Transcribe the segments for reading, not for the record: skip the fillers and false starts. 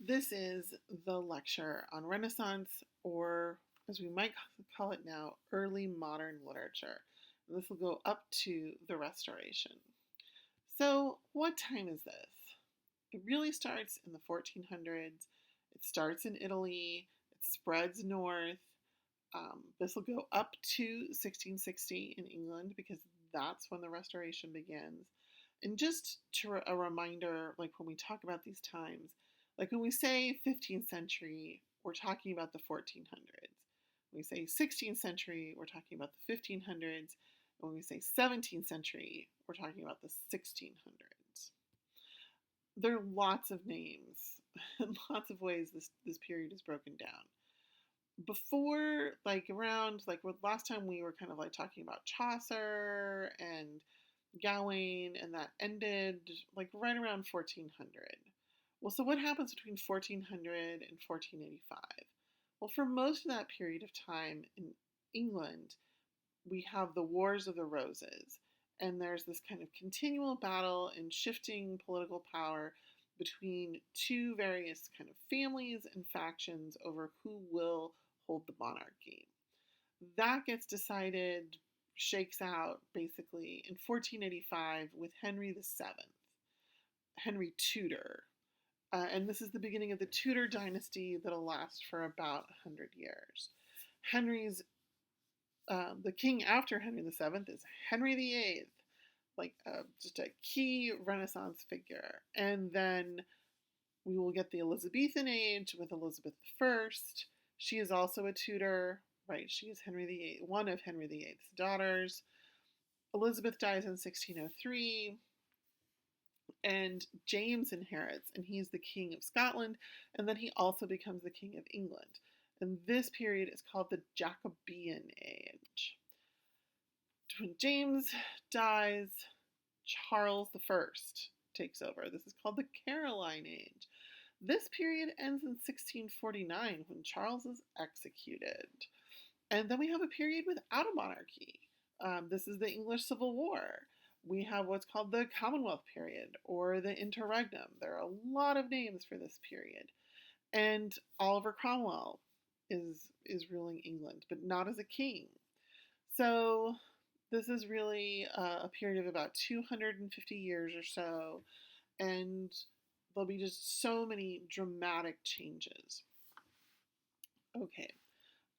This is the lecture on Renaissance, or as we might call it now, early modern literature. This will go up to the Restoration. So, what time is this? It really starts in the 1400s. It starts in Italy, it spreads north. This will go up to 1660 in England because that's when the Restoration begins. And just to a reminder, like when we talk about these times, like when we say 15th century, we're talking about the 1400s. When we say 16th century, we're talking about the 1500s. And when we say 17th century, we're talking about the 1600s. There are lots of names and lots of ways this period is broken down. Before, like around, like last time we were kind of like talking about Chaucer and Gawain, and that ended like right around 1400. Well, so what happens between 1400 and 1485? Well, for most of that period of time in England, we have the Wars of the Roses, and there's this kind of continual battle and shifting political power between two various kind of families and factions over who will hold the monarchy. That gets decided, shakes out basically in 1485 with Henry VII, Henry Tudor. And this is the beginning of the Tudor dynasty that'll last for about 100 years. The king after Henry VII is Henry VIII, like just a key Renaissance figure. And then we will get the Elizabethan age with Elizabeth I. She is also a Tudor, right? She is Henry VIII, one of Henry VIII's daughters. Elizabeth dies in 1603, and James inherits, and he's the King of Scotland, and then he also becomes the King of England. And this period is called the Jacobean Age. When James dies, Charles I takes over. This is called the Caroline Age. This period ends in 1649 when Charles is executed. And then we have a period without a monarchy. This is the English Civil War. We have what's called the Commonwealth period or the Interregnum. There are a lot of names for this period. And Oliver Cromwell is ruling England, but not as a king. So this is really a period of about 250 years or so, and there'll be just so many dramatic changes. Okay,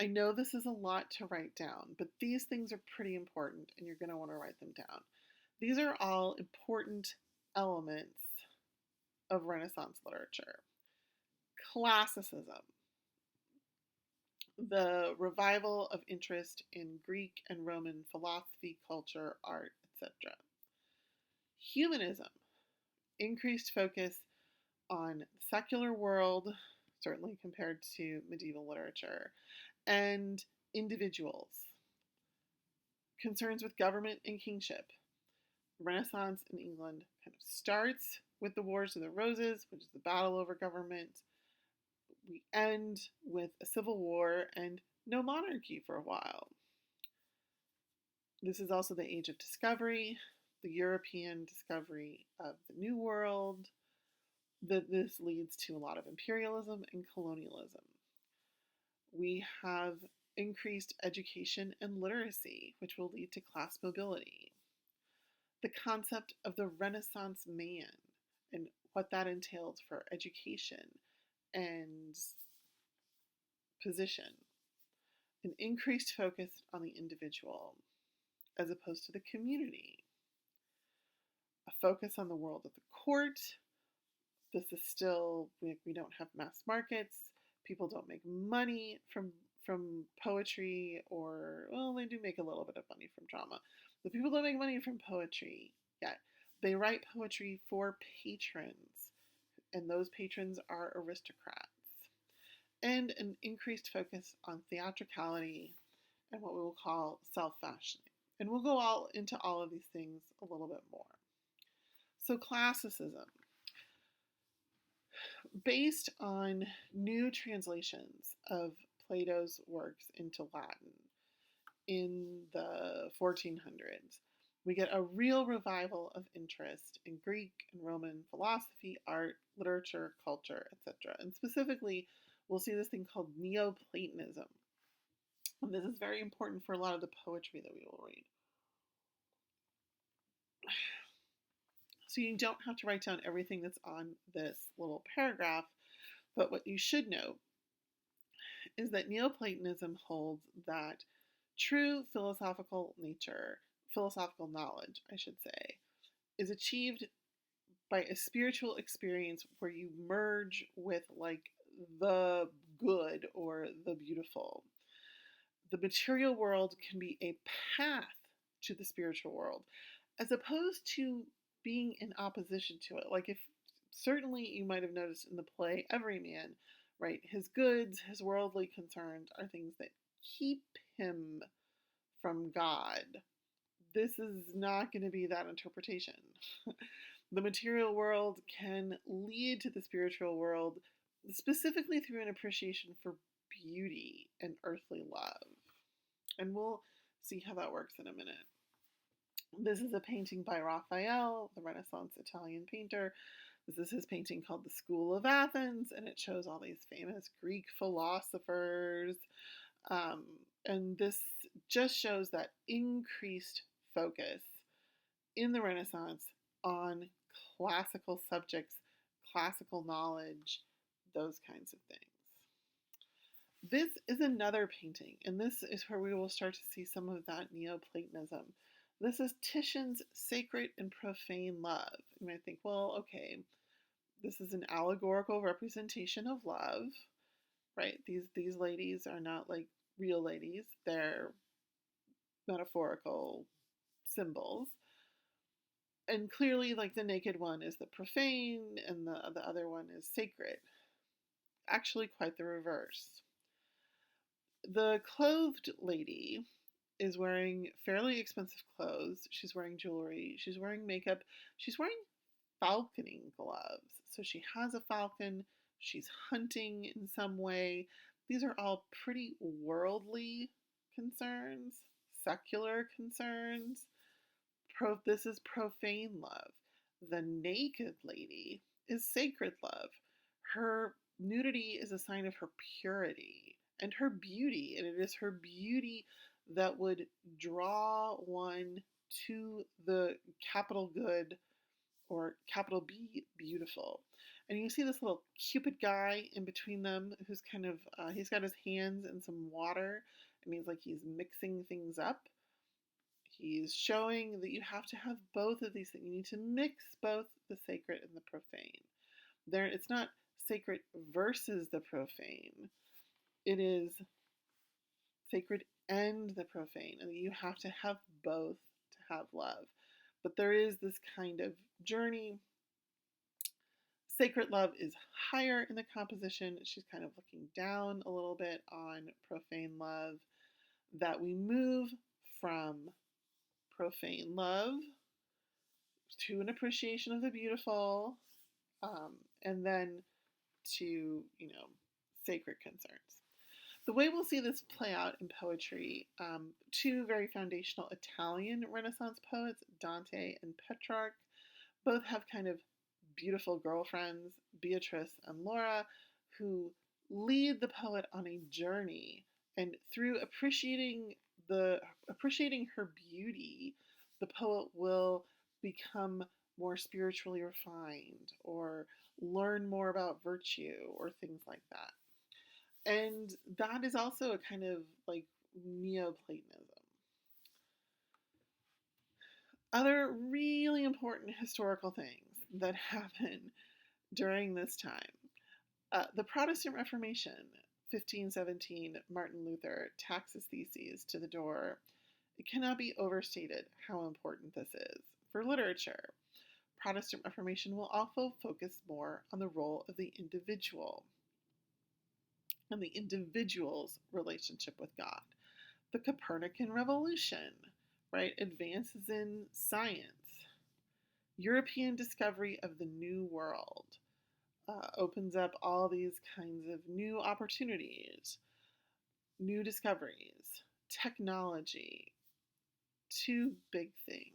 I know this is a lot to write down, but these things are pretty important and you're going to want to write them down. These are all important elements of Renaissance literature. Classicism, the revival of interest in Greek and Roman philosophy, culture, art, etc. Humanism, increased focus on the secular world, certainly compared to medieval literature, and individuals. Concerns with government and kingship. Renaissance in England kind of starts with the Wars of the Roses, which is the battle over government. We end with a civil war and no monarchy for a while. This is also the age of discovery, the European discovery of the New World. This leads to a lot of imperialism and colonialism. We have increased education and literacy, which will lead to class mobility. The concept of the Renaissance man and what that entails for education and position. An increased focus on the individual as opposed to the community. A focus on the world of the court. This is still, we don't have mass markets. People don't make money from poetry, or, well, they do make a little bit of money from drama. The people don't make money from poetry yet. They write poetry for patrons, and those patrons are aristocrats. And an increased focus on theatricality and what we will call self-fashioning. And we'll go into all of these things a little bit more. So classicism. Based on new translations of Plato's works into Latin in the 1400s, We get a real revival of interest in Greek and Roman philosophy, art, literature, culture, etc. And specifically, we'll see this thing called Neoplatonism. And this is very important for a lot of the poetry that we will read. So you don't have to write down everything that's on this little paragraph, but what you should know is that Neoplatonism holds that true philosophical knowledge, I should say, is achieved by a spiritual experience where you merge with like the good or the beautiful. The material world can be a path to the spiritual world, as opposed to being in opposition to it. Like, if certainly you might have noticed in the play Everyman, right? His goods, his worldly concerns are things that keep him from God. This is not going to be that interpretation. The material world can lead to the spiritual world, specifically through an appreciation for beauty and earthly love. And we'll see how that works in a minute. This is a painting by Raphael, the Renaissance Italian painter. This is his painting called The School of Athens, and it shows all these famous Greek philosophers. And this just shows that increased focus in the Renaissance on classical subjects, classical knowledge, those kinds of things. This is another painting, and this is where we will start to see some of that Neoplatonism. This is Titian's Sacred and Profane Love. You might think, well, okay, this is an allegorical representation of love, right? These ladies are not like real ladies. They're metaphorical symbols. And clearly, like, the naked one is the profane and the other one is sacred. Actually, quite the reverse. The clothed lady is wearing fairly expensive clothes. She's wearing jewelry. She's wearing makeup. She's wearing falconing gloves. So she has a falcon. She's hunting in some way. These are all pretty worldly concerns, secular concerns. This is profane love. The naked lady is sacred love. Her nudity is a sign of her purity and her beauty, and it is her beauty that would draw one to the capital good, or capital B, beautiful. And you see this little Cupid guy in between them who's kind of, he's got his hands in some water, and he's mixing things up. He's showing that you have to have both of these things. You need to mix both the sacred and the profane. It's not sacred versus the profane. It is sacred and the profane, and you have to have both to have love. But there is this kind of journey. Sacred love is higher in the composition. She's kind of looking down a little bit on profane love. That we move from profane love to an appreciation of the beautiful, and then to, sacred concerns. The way we'll see this play out in poetry, two very foundational Italian Renaissance poets, Dante and Petrarch, both have kind of beautiful girlfriends, Beatrice and Laura, who lead the poet on a journey, and through appreciating her beauty, the poet will become more spiritually refined or learn more about virtue or things like that. And that is also a kind of like Neoplatonism. Other really important historical things that happen during this time. The Protestant Reformation, 1517, Martin Luther tacks his theses to the door. It cannot be overstated how important this is for literature. Protestant Reformation will also focus more on the role of the individual and the individual's relationship with God. The Copernican Revolution, right? Advances in science. European discovery of the New World opens up all these kinds of new opportunities, new discoveries, technology. Two big things.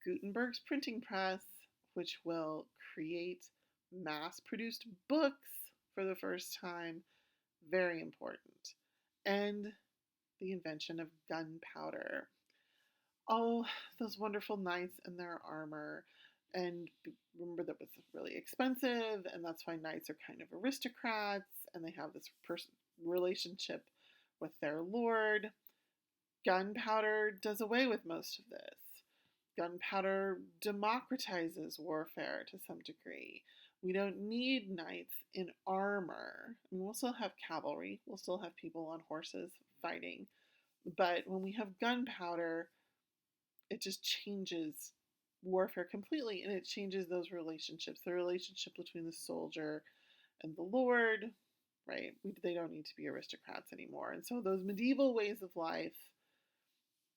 Gutenberg's printing press, which will create mass-produced books for the first time, very important, and the invention of gunpowder. All those wonderful knights in their armor, and remember that was really expensive, and that's why knights are kind of aristocrats, and they have this relationship with their lord. Gunpowder does away with most of this. Gunpowder democratizes warfare to some degree. We don't need knights in armor. I mean, we'll still have cavalry, we'll still have people on horses fighting, but when we have gunpowder, it just changes warfare completely, and it changes those relationships, the relationship between the soldier and the lord, right? They don't need to be aristocrats anymore. And so those medieval ways of life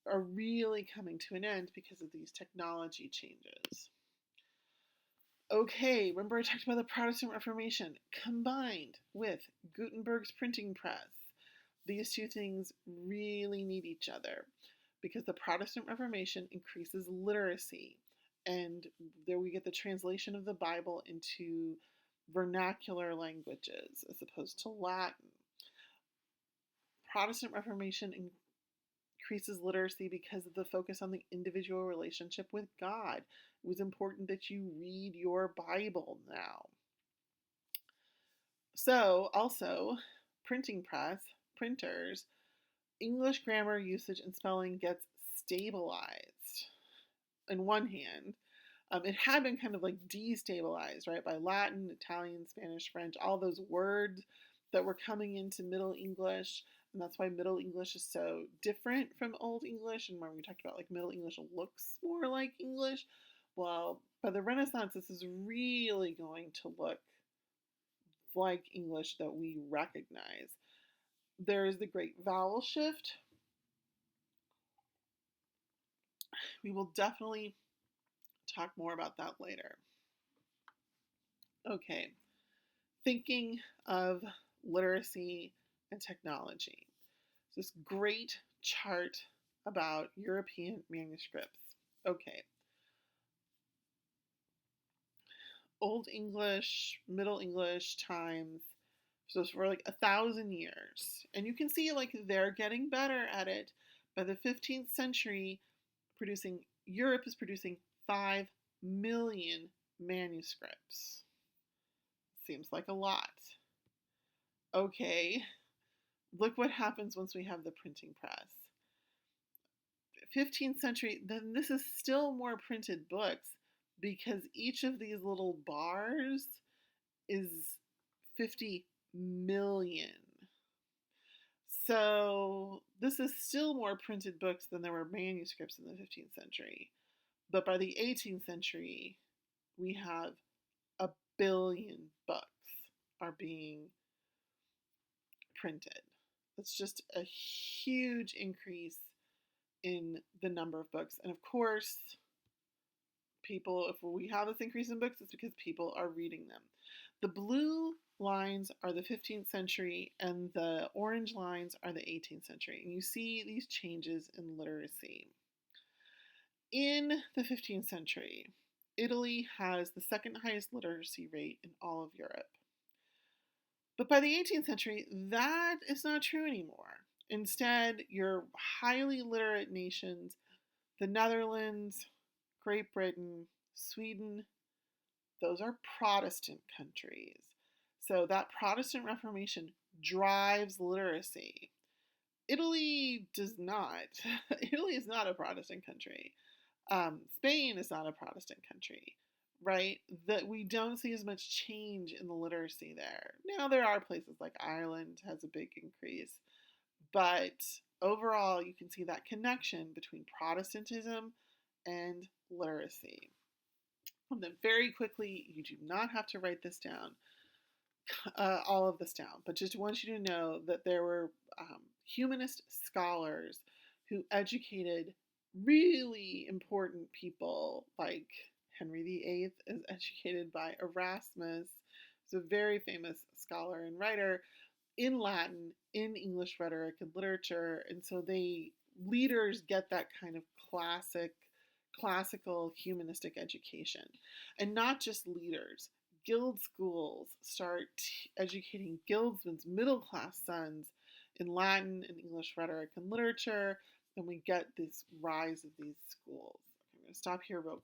are really coming to an end because of these technology changes. Okay, remember I talked about the Protestant Reformation combined with Gutenberg's printing press. These two things really need each other because the Protestant Reformation increases literacy, and there we get the translation of the Bible into vernacular languages as opposed to Latin. Protestant Reformation increases literacy because of the focus on the individual relationship with God. It was important that you read your Bible now. So, also, printing press, printers, English grammar usage and spelling gets stabilized. On one hand, it had been kind of like destabilized, right, by Latin, Italian, Spanish, French, all those words that were coming into Middle English. And that's why Middle English is so different from Old English. And when we talked about like Middle English looks more like English, well, by the Renaissance, this is really going to look like English that we recognize. There is the great vowel shift. We will definitely talk more about that later. Okay, thinking of literacy and technology. This great chart about European manuscripts. Okay. Old English, Middle English times, so it's for like 1,000 years. And you can see like they're getting better at it. By the 15th century, Europe is producing 5 million manuscripts. Seems like a lot. Okay, look what happens once we have the printing press. 15th century, then this is still more printed books because each of these little bars is 50 million. So this is still more printed books than there were manuscripts in the 15th century. But by the 18th century, we have 1 billion books are being printed. That's just a huge increase in the number of books. And of course, if we have this increase in books, it's because people are reading them. The blue lines are the 15th century and the orange lines are the 18th century. And you see these changes in literacy. In the 15th century, Italy has the second highest literacy rate in all of Europe. But by the 18th century, that is not true anymore. Instead, your highly literate nations, the Netherlands, Great Britain, Sweden, those are Protestant countries. So that Protestant Reformation drives literacy. Italy does not. Italy is not a Protestant country. Spain is not a Protestant country, right? That we don't see as much change in the literacy there. Now there are places like Ireland has a big increase, but overall you can see that connection between Protestantism and literacy. And then very quickly, you do not have to write this down, all of this down, but just want you to know that there were humanist scholars who educated really important people, like Henry VIII is educated by Erasmus. He's a very famous scholar and writer in Latin, in English rhetoric and literature, and so leaders get that kind of classical humanistic education, and not just leaders. Guild schools start educating guildsmen's middle class sons in Latin and English rhetoric and literature, and we get this rise of these schools. I'm going to stop here real